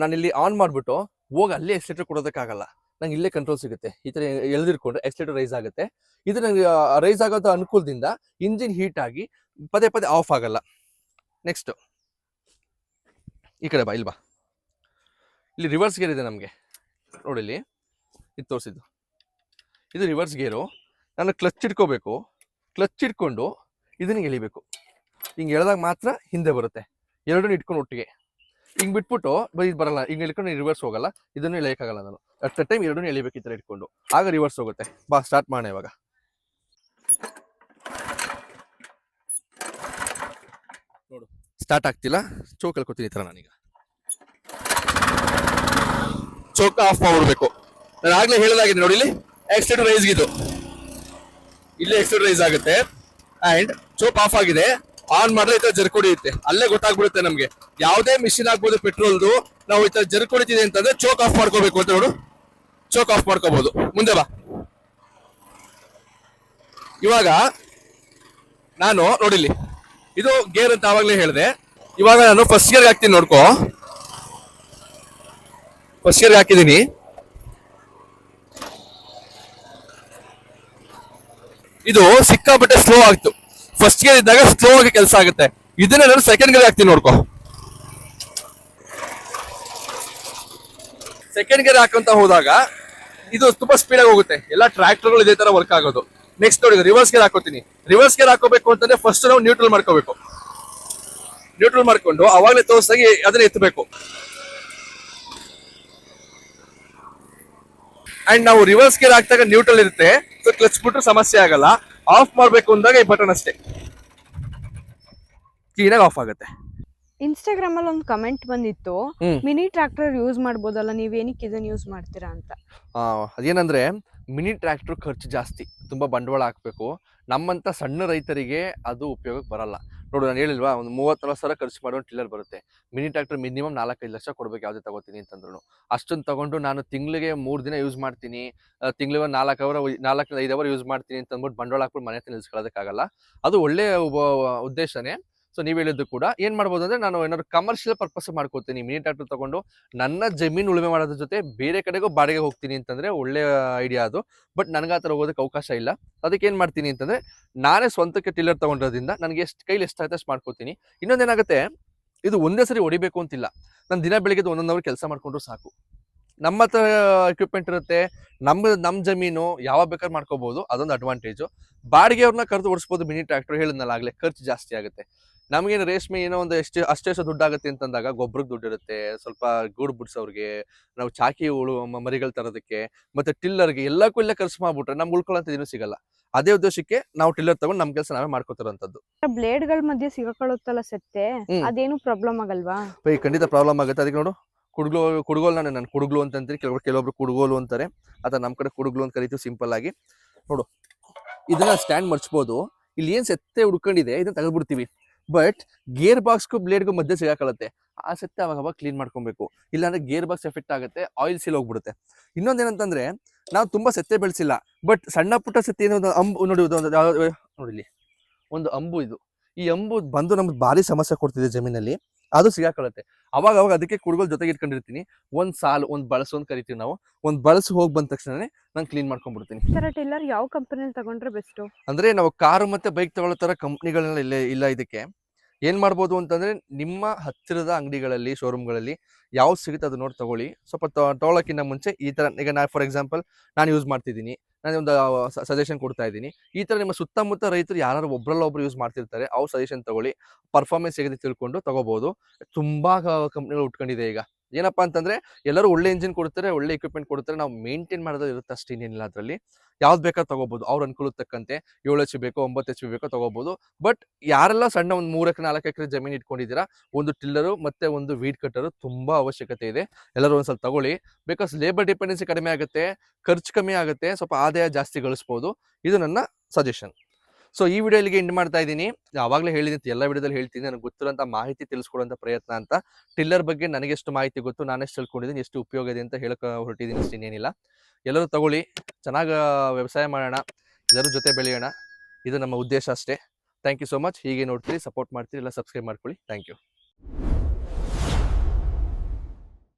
ನಾನು ಇಲ್ಲಿ ಆನ್ ಮಾಡ್ಬಿಟ್ಟು ಹೋಗಿ ಅಲ್ಲೇ ಎಕ್ಸ್ಲೇಟರ್ ಕೊಡೋದಕ್ಕಾಗಲ್ಲ, ನಂಗೆ ಇಲ್ಲೇ ಕಂಟ್ರೋಲ್ ಸಿಗುತ್ತೆ. ಈ ತರ ಎಳೆದಿಟ್ಕೊಂಡ್ರೆ ಎಕ್ಸ್ಲೇಟರ್ ರೈಸ್ ಆಗುತ್ತೆ. ಇದು ನಂಗೆ ರೈಸ್ ಆಗೋದ ಅನುಕೂಲದಿಂದ ಇಂಜಿನ್ ಹೀಟ್ ಆಗಿ ಪದೇ ಪದೇ ಆಫ್ ಆಗಲ್ಲ. ನೆಕ್ಸ್ಟ್ ಈ ಕಡೆ ಬಾ, ಇಲ್ಲಿ ಬಾ, ಇಲ್ಲಿ ರಿವರ್ಸ್ ಗೇರ್ ಇದೆ ನಮಗೆ ನೋಡಿ, ಇಲ್ಲಿ ಇದು ತೋರಿಸಿದ್ದು, ಇದು ರಿವರ್ಸ್ ಗೇರು. ನಾನು ಕ್ಲಚ್ ಇಟ್ಕೋಬೇಕು, ಕ್ಲಚ್ ಇಟ್ಕೊಂಡು ಇದನ್ನ ಎಳಿಬೇಕು. ಹಿಂಗೆ ಎಳೆದಾಗ ಮಾತ್ರ ಹಿಂದೆ ಬರುತ್ತೆ, ಎರಡನ್ನೂ ಇಟ್ಕೊಂಡು ಒಟ್ಟಿಗೆ. ಹಿಂಗೆ ಬಿಟ್ಬಿಟ್ಟು ಇದು ಬರಲ್ಲ, ಹಿಂಗೆ ಇಟ್ಕೊಂಡು ರಿವರ್ಸ್ ಹೋಗಲ್ಲ, ಇದನ್ನು ಎಳೆಯೋಕ್ಕಾಗಲ್ಲ. ನಾನು ಅಟ್ ಟೈಮ್ ಎರಡನ್ನೂ ಎಳಿಬೇಕು ಈ ಥರ ಇಟ್ಕೊಂಡು, ಆಗ ರಿವರ್ಸ್ ಹೋಗುತ್ತೆ. ಬಾ ಸ್ಟಾರ್ಟ್ ಮಾಡೋಣ ಇವಾಗ. ನೋಡು ಸ್ಟಾರ್ಟ್ ಆಗ್ತಿಲ್ಲ, ಚೋಕ್ ಹೇಳ್ಕೊತೀನಿ ಈ ಥರ. ನಾನೀಗ ಚೋಕ್ ಆಫ್ ಮಾಡ್ಬಿಡ್ಬೇಕು. ನಾನು ಆಗ್ಲೇ ಹೇಳೋದಾಗಿದೆ ನೋಡಿ, ಇಲ್ಲಿ ಎಕ್ಸ್ಟ್ರಾ ರೈಸ್ ಇದು, ಇಲ್ಲೇ ಎಕ್ಸ್ಟ್ರಾ ರೈಸ್ ಆಗುತ್ತೆ. ಅಂಡ್ ಚೋಕ್ ಆಫ್ ಆಗಿದೆ. ಆನ್ ಮಾಡಿದ್ರೆ ಈ ತರ ಜರ್ಕ್ ಹೊಡಿಯುತ್ತೆ, ಅಲ್ಲೇ ಗೊತ್ತಾಗ್ಬಿಡುತ್ತೆ ನಮ್ಗೆ. ಯಾವುದೇ ಮಿಷಿನ್ ಆಗ್ಬೋದು ಪೆಟ್ರೋಲ್ದು, ನಾವು ಈ ತರ ಜರ್ಕ್ ಹೊಡಿತಿದೆ ಅಂತಂದ್ರೆ ಚೋಕ್ ಆಫ್ ಮಾಡ್ಕೋಬೇಕು ಅಂತ ನೋಡು. ಚೋಕ್ ಆಫ್ ಮಾಡ್ಕೋಬಹುದು. ಮುಂದೆ ಬಾ. ಇವಾಗ ನಾನು ನೋಡಿಲಿ, ಇದು ಗೇರ್ ಅಂತ ಆವಾಗಲೇ ಹೇಳಿದೆ. ಇವಾಗ ನಾನು ಫಸ್ಟ್ ಗೇರ್ಗೆ ಹಾಕ್ತೀನಿ, ನೋಡ್ಕೋ. ಫಸ್ಟ್ ಗೇರ್ಗೆ ಹಾಕಿದೀನಿ. ಇದು ಸಿಕ್ಕಾಪಟ್ಟೆ ಸ್ಲೋ ಆಗ್ತು. ಫಸ್ಟ್ ಗೇರ್ ಇದ್ದಾಗ ಸ್ಲೋ ಆಗಿ ಕೆಲಸ ಆಗುತ್ತೆ. ಇದನ್ನ ನಾನು ಸೆಕೆಂಡ್ ಗೇರ್ ಹಾಕ್ತೀನಿ, ನೋಡ್ಕೋ. ಸೆಕೆಂಡ್ ಗೇರ್ ಹಾಕಂತ ಹೋದಾಗ ಇದು ತುಂಬಾ ಸ್ಪೀಡ್ ಆಗಿ ಹೋಗುತ್ತೆ. ಎಲ್ಲ ಟ್ರ್ಯಾಕ್ಟರ್ಗಳು ಇದೇ ತರ ವರ್ಕ್ ಆಗೋದು. ನೆಕ್ಸ್ಟ್ ನೋಡಿ, ರಿವರ್ಸ್ ಗೇರ್ ಹಾಕೋತೀನಿ. ರಿವರ್ಸ್ ಗೇರ್ ಹಾಕೋಬೇಕು ಅಂತಂದ್ರೆ ಫಸ್ಟ್ ನಾವು ನ್ಯೂಟ್ರಲ್ ಮಾಡ್ಕೋಬೇಕು. ನ್ಯೂಟ್ರಲ್ ಮಾಡ್ಕೊಂಡು ಅವಾಗಲೇ ತೋರಿಸಾಗಿ ಅದನ್ನ ಎತ್ತಬೇಕು. ಅಂಡ್ ನಾವು ರಿವರ್ಸ್ ಗೇರ್ ಹಾಕಿದಾಗ ನ್ಯೂಟ್ರಲ್ ಇರುತ್ತೆ, ಸೊ ಕ್ಲಚ್ ಬಿಟ್ರೆ ಸಮಸ್ಯೆ ಆಗಲ್ಲ. ಆಫ್ ಮಾಡ್ಬೇಕು ಅಂದಾಗ ಈ ಬಟನ್ ಅಷ್ಟೇ, ಕ್ಲೀನಾಗಿ ಆಫ್ ಆಗುತ್ತೆ. ಇನ್ಸ್ಟಾಗ್ರಾಮ್ ಅಲ್ಲಿ ಒಂದು ಕಮೆಂಟ್ ಬಂದಿತ್ತು, ಮಿನಿ ಟ್ರಾಕ್ಟರ್ ಯೂಸ್ ಮಾಡ್ಬೋದಲ್ಲ, ನೀವೇನಕ್ಕೆ ಇದನ್ನ ಯೂಸ್ ಮಾಡ್ತೀರಾ ಅಂತ. ಅದೇನಂದ್ರೆ ಮಿನಿ ಟ್ರ್ಯಾಕ್ಟರ್ ಖರ್ಚು ಜಾಸ್ತಿ, ತುಂಬಾ ಬಂಡವಾಳ ಹಾಕ್ಬೇಕು. ನಮ್ಮಂತ ಸಣ್ಣ ರೈತರಿಗೆ ಅದು ಉಪಯೋಗಕ್ಕೆ ಬರಲ್ಲ. ನೋಡು, ನಾನು ಹೇಳಿಲ್ವಾ, ಒಂದು 30-40 ಸಾವಿರ ಖರ್ಚು ಮಾಡೋ ಟಿಲ್ಲರ್ ಬರುತ್ತೆ. ಮಿನಿ ಟ್ರ್ಯಾಕ್ಟರ್ ಮಿನಿಮಮ್ 4-5 ಲಕ್ಷ ಕೊಡ್ಬೇಕು ಯಾವುದೇ ತಗೋತೀನಿ ಅಂತಂದ್ರು. ಅಷ್ಟೊಂದು ತಗೊಂಡು ನಾನು ತಿಂಗಳಿಗೆ 3 ದಿನ ಯೂಸ್ ಮಾಡ್ತೀನಿ, ತಿಂಗಳಿಗೆ 4-5 ಅವರ್ ಯೂಸ್ ಮಾಡ್ತೀನಿ ಅಂತ ಅಂದ್ಬಿಟ್ಟು ಬಂಡವಾಳ ಹಾಕ್ಬಿಟ್ಟು ಮನೆ ಹತ್ರ ನಿಲ್ಸ್ಕೊಳ್ಳೋದಕ್ಕಾಗಲ್ಲ. ಅದು ಒಳ್ಳೆ ಉದ್ದೇಶನೇ. ಸೊ ನೀವು ಹೇಳಿದ್ದು ಕೂಡ ಏನ್ ಮಾಡ್ಬೋದು ಅಂದ್ರೆ, ನಾನು ಏನಾದ್ರು ಕಮರ್ಷಿಯಲ್ ಪರ್ಪಸ್ ಮಾಡ್ಕೋತೀನಿ. ಮಿನಿ ಟ್ರ್ಯಾಕ್ಟರ್ ತಗೊಂಡು ನನ್ನ ಜಮೀನು ಉಳುಮೆ ಮಾಡೋದ್ರ ಜೊತೆ ಬೇರೆ ಕಡೆಗೂ ಬಾಡಿಗೆ ಹೋಗ್ತೀನಿ ಅಂತಂದ್ರೆ ಒಳ್ಳೆ ಐಡಿಯಾ ಅದು. ಬಟ್ ನನಗೆ ಆ ಥರ ಹೋಗೋದಕ್ಕೆ ಅವಕಾಶ ಇಲ್ಲ. ಅದಕ್ಕೆ ಏನ್ ಮಾಡ್ತೀನಿ ಅಂತಂದ್ರೆ, ನಾನೇ ಸ್ವಂತಕ್ಕೆ ಟಿಲ್ಲರ್ ತಗೊಂಡ್ರೋದ್ರಿಂದ ನನಗೆ ಕೈಲಿ ಎಷ್ಟಾಯ್ತು ಅಷ್ಟು ಮಾಡ್ಕೋತೀನಿ. ಇನ್ನೊಂದೇನಾಗುತ್ತೆ, ಇದು ಒಂದೇ ಸರಿ ಹೊಡಿಬೇಕು ಅಂತಿಲ್ಲ. ನಾನು ದಿನ ಬೆಳಿಗ್ಗೆ 1 ಅವರ್ ಕೆಲಸ ಮಾಡ್ಕೊಂಡ್ರು ಸಾಕು. ನಮ್ಮ ಹತ್ರ ಎಕ್ವಿಪ್ಮೆಂಟ್ ಇರುತ್ತೆ, ನಮ್ಮ ಜಮೀನು ಯಾವಾಗ ಬೇಕಾದ್ರೆ ಮಾಡ್ಕೋಬಹುದು, ಅದೊಂದು ಅಡ್ವಾಂಟೇಜು. ಬಾಡಿಗೆ ಅವ್ರನ್ನ ಕರೆದು ಓಡಿಸ್ಬೋದು. ಮಿನಿ ಟ್ರ್ಯಾಕ್ಟರ್ ಹೇಳಿದ್ನಲ್ಲ ಆಗ್ಲೇ, ಖರ್ಚು ಜಾಸ್ತಿ ಆಗುತ್ತೆ. ನಮಗೇನು ರೇಷ್ಮೆ ಏನೋ ಒಂದು ಅಷ್ಟೆಷ್ಟು ದುಡ್ಡಾಗುತ್ತೆ ಅಂತಂದಾಗ ಗೊಬ್ಬರಕ್ಕೆ ದುಡ್ಡು ಇರುತ್ತೆ, ಸ್ವಲ್ಪ ಗೂಡು ಬಿಡಿಸೋರಿಗೆ, ನಾವು ಚಾಕಿ ಮರಿಗಳು ತರೋದಕ್ಕೆ, ಮತ್ತೆ ಟಿಲ್ಲರ್ಗೆ ಎಲ್ಲಕ್ಕೂ ಇಲ್ಲೇ ಖರ್ಚು ಮಾಡ್ಬಿಟ್ರೆ ನಮ್ಗೆ ಉಳ್ಕೊಳ್ಳೋಂಥ ಏನೂ ಸಿಗಲ್ಲ. ಅದೇ ಉದ್ದೇಶಕ್ಕೆ ನಾವು ಟಿಲ್ಲರ್ ತಗೊಂಡು ನಮ್ಮ ಕೆಲಸ ನಾವೇ ಮಾಡ್ಕೋತಿರೋಂಥದ್ದು. ಬ್ಲೇಡ್ಗಳ ಮಧ್ಯೆ ಸಿಗಾಕೊಳ್ಳುತ್ತಲ್ಲ ಸತ್ತೆ, ಹ್ಮ್. ಅದೇನು ಪ್ರಾಬ್ಲಮ್ ಆಗಲ್ವಾ? ಖಂಡಿತ ಪ್ರಾಬ್ಲಮ್ ಆಗುತ್ತೆ. ಅದಕ್ಕೆ ನೋಡು, ಕುಡುಗೋಲ್ ನಾನು ಕುಡುಗ್ಲು ಅಂತ ಅಂತೀನಿ, ಕೆಲವೊಬ್ರು ಕುಡುಗೋಲು ಅಂತಾರೆ, ಅಥವಾ ನಮ್ಮ ಕಡೆ ಕುಡುಗ್ಲು ಅಂತ ಕರಿತೀವಿ ಸಿಂಪಲ್ ಆಗಿ. ನೋಡು, ಇದನ್ನ ಸ್ಟ್ಯಾಂಡ್ ಮರ್ಚ್ಬೋದು. ಇಲ್ಲಿ ಏನ್ ಸೆತ್ತೆ ಹುಡ್ಕೊಂಡಿದೆ ಇದನ್ನ ತೆಗೆದ್ಬಿಡ್ತೀವಿ. ಬಟ್ ಗೇರ್ ಬಾಕ್ಸ್ಗೂ ಬ್ಲೇಡ್ಗೂ ಮಧ್ಯೆ ಸಿಗಾಕೊಳ್ಳುತ್ತೆ. ಆ ಸೆತ್ತೆ ಅವಾಗ ಕ್ಲೀನ್ ಮಾಡ್ಕೊಬೇಕು, ಇಲ್ಲಾಂದ್ರೆ ಗೇರ್ ಬಾಕ್ಸ್ ಎಫೆಕ್ಟ್ ಆಗುತ್ತೆ, ಆಯಿಲ್ ಸೀಲ್ ಹೋಗ್ಬಿಡುತ್ತೆ. ಇನ್ನೊಂದೇನಂತಂದ್ರೆ, ನಾವು ತುಂಬಾ ಸೆತ್ತೆ ಬೆಳೆಸಿಲ್ಲ, ಬಟ್ ಸಣ್ಣ ಪುಟ್ಟ ಸೆತ್ತೆ ಏನೋ ಒಂದು ಅಂಬು ನೋಡಿ, ನೋಡಿಲಿ ಒಂದು ಅಂಬು, ಈ ಅಂಬು ಬಂದು ನಮ್ಗೆ ಭಾರಿ ಸಮಸ್ಯೆ ಕೊಡ್ತಿದೆ ಜಮೀನಲ್ಲಿ, ಅದು ಸಿಗಾಕೊಳ್ಳುತ್ತೆ. ಅವಾಗ ಅದಕ್ಕೆ ಕುಡುಗೋಲ್ ಜೊತೆಗೆ ಇಟ್ಕೊಂಡಿರ್ತೀನಿ. ಒಂದ್ ಸಾಲು, ಒಂದ್ ಬಳಸು ಅಂತ ಕರಿತೀವಿ ನಾವು, ಒಂದ್ ಬಳಸು ಹೋಗಿ ಬಂದ ತಕ್ಷಣನೇ ನಾನು ಕ್ಲೀನ್ ಮಾಡ್ಕೊಂಡ್ಬಿಡ್ತೀನಿ. ಸರ್ ಟಿಲ್ಲರ್ ಯಾವ ಕಂಪನಿಯಲ್ಲಿ ತಗೊಂಡ್ರೆ ಬೆಸ್ಟ್? ಅಂದ್ರೆ ನಾವು ಕಾರು ಮತ್ತೆ ಬೈಕ್ ತಗೊಳ್ಳೋ ತರ ಕಂಪ್ನಿಗಳೆಲ್ಲ ಇಲ್ಲ. ಇದಕ್ಕೆ ಏನ್ ಮಾಡ್ಬೋದು ಅಂತಂದ್ರೆ, ನಿಮ್ಮ ಹತ್ತಿರದ ಅಂಗಡಿಗಳಲ್ಲಿ, ಶೋರೂಮ್ಗಳಲ್ಲಿ ಯಾವ್ದು ಸಿಗುತ್ತೆ ಅದು ನೋಡಿ ತಗೊಳ್ಳಿ. ಸ್ವಲ್ಪ ತಗೊಳ್ಳೋಕ್ಕಿಂತ ಮುಂಚೆ ಈ ತರ, ಈಗ ಫಾರ್ ಎಕ್ಸಾಂಪಲ್ ನಾನು ಯೂಸ್ ಮಾಡ್ತಿದ್ದೀನಿ, ನಾನು ಒಂದು ಸಜೆಷನ್ ಕೊಡ್ತಾ ಇದ್ದೀನಿ. ಈ ತರ ನಿಮ್ಮ ಸುತ್ತಮುತ್ತ ರೈತರು ಯಾರು ಒಬ್ರು ಯೂಸ್ ಮಾಡ್ತಿರ್ತಾರೆ, ಅವ್ರ ಸಜೆಷನ್ ತಗೊಳ್ಳಿ. ಪರ್ಫಾರ್ಮೆನ್ಸ್ ಹೇಗಿದೆ ತಿಳ್ಕೊಂಡು ತಗೋಬಹುದು. ತುಂಬಾ ಕಂಪ್ನಿಗಳು ಉಟ್ಕೊಂಡಿದೆ ಈಗ. ಏನಪ್ಪಾ ಅಂತಂದ್ರೆ, ಎಲ್ಲರೂ ಒಳ್ಳೆ ಇಂಜಿನ್ ಕೊಡ್ತಾರೆ, ಒಳ್ಳೆ ಎಕ್ವಿಪ್ಮೆಂಟ್ ಕೊಡ್ತಾರೆ, ನಾವು ಮೇಂಟೈನ್ ಮಾಡೋದು ಇರುತ್ತೆ ಅಷ್ಟೇನಿಲ್ಲ. ಅದರಲ್ಲಿ ಯಾವ್ದು ಬೇಕಾದ್ರೂ ತಗೋಬಹುದು, ಅವ್ರ ಅನುಕೂಲ ತಕ್ಕಂತೆ. 7 HP ಬೇಕೋ 9 HP ಬೇಕೋ ತಗೋಬಹುದು. ಬಟ್ ಯಾರೆಲ್ಲ ಸಣ್ಣ ಒಂದು 3 ಎಕರೆ 4 ಎಕರೆ ಜಮೀನು ಇಟ್ಕೊಂಡಿದ್ದೀರಾ, ಒಂದು ಟಿಲ್ಲರು ಮತ್ತೆ ಒಂದು ವೀಡ್ ಕಟ್ಟರು ತುಂಬಾ ಅವಶ್ಯಕತೆ ಇದೆ. ಎಲ್ಲರೂ ಒಂದ್ಸಲ ತಗೊಳ್ಳಿ. ಬಿಕಾಸ್ ಲೇಬರ್ ಡಿಪೆಂಡೆನ್ಸಿ ಕಡಿಮೆ ಆಗುತ್ತೆ, ಖರ್ಚು ಕಮ್ಮಿ ಆಗುತ್ತೆ, ಸ್ವಲ್ಪ ಆದಾಯ ಜಾಸ್ತಿ ಗಳಿಸ್ಬೋದು. ಇದು ನನ್ನ ಸಜೆಷನ್. ಸೊ ಈ ವಿಡಿಯೋ ಇಲ್ಲಿಗೆ ಎಂಡ್ ಮಾಡ್ತಾ ಇದ್ದೀನಿ. ಆವಾಗಲೇ ಹೇಳಿದ್ದೀನಿ, ಎಲ್ಲ ವಿಡಿಯೋದಲ್ಲಿ ಹೇಳ್ತೀನಿ, ನನಗೆ ಗೊತ್ತಿರೋಂಥ ಮಾಹಿತಿ ತಿಳಿಸ್ಕೊಡುವಂಥ ಪ್ರಯತ್ನ ಅಂತ. ಟಿಲ್ಲರ್ ಬಗ್ಗೆ ನನಗೆ ಎಷ್ಟು ಮಾಹಿತಿ ಗೊತ್ತು, ನಾನೆಷ್ಟು ತಿಳ್ಕೊಂಡಿದ್ದೀನಿ, ಎಷ್ಟು ಉಪಯೋಗ ಇದೆ ಅಂತ ಹೇಳಕ್ಕೆ ಹೊರಟಿದ್ದೀನಿ, ಅಷ್ಟೇನೇನಿಲ್ಲ. ಎಲ್ಲರೂ ತಗೊಳ್ಳಿ, ಚೆನ್ನಾಗಿ ವ್ಯವಸಾಯ ಮಾಡೋಣ, ಎಲ್ಲರೂ ಜೊತೆ ಬೆಳೆಯೋಣ, ಇದು ನಮ್ಮ ಉದ್ದೇಶ ಅಷ್ಟೇ. Thank you so much. ಹೀಗೆ ನೋಡ್ತೀರಿ, ಸಪೋರ್ಟ್ ಮಾಡ್ತೀರಿ, ಎಲ್ಲ ಸಬ್ಸ್ಕ್ರೈಬ್ ಮಾಡ್ಕೊಳ್ಳಿ. Thank you.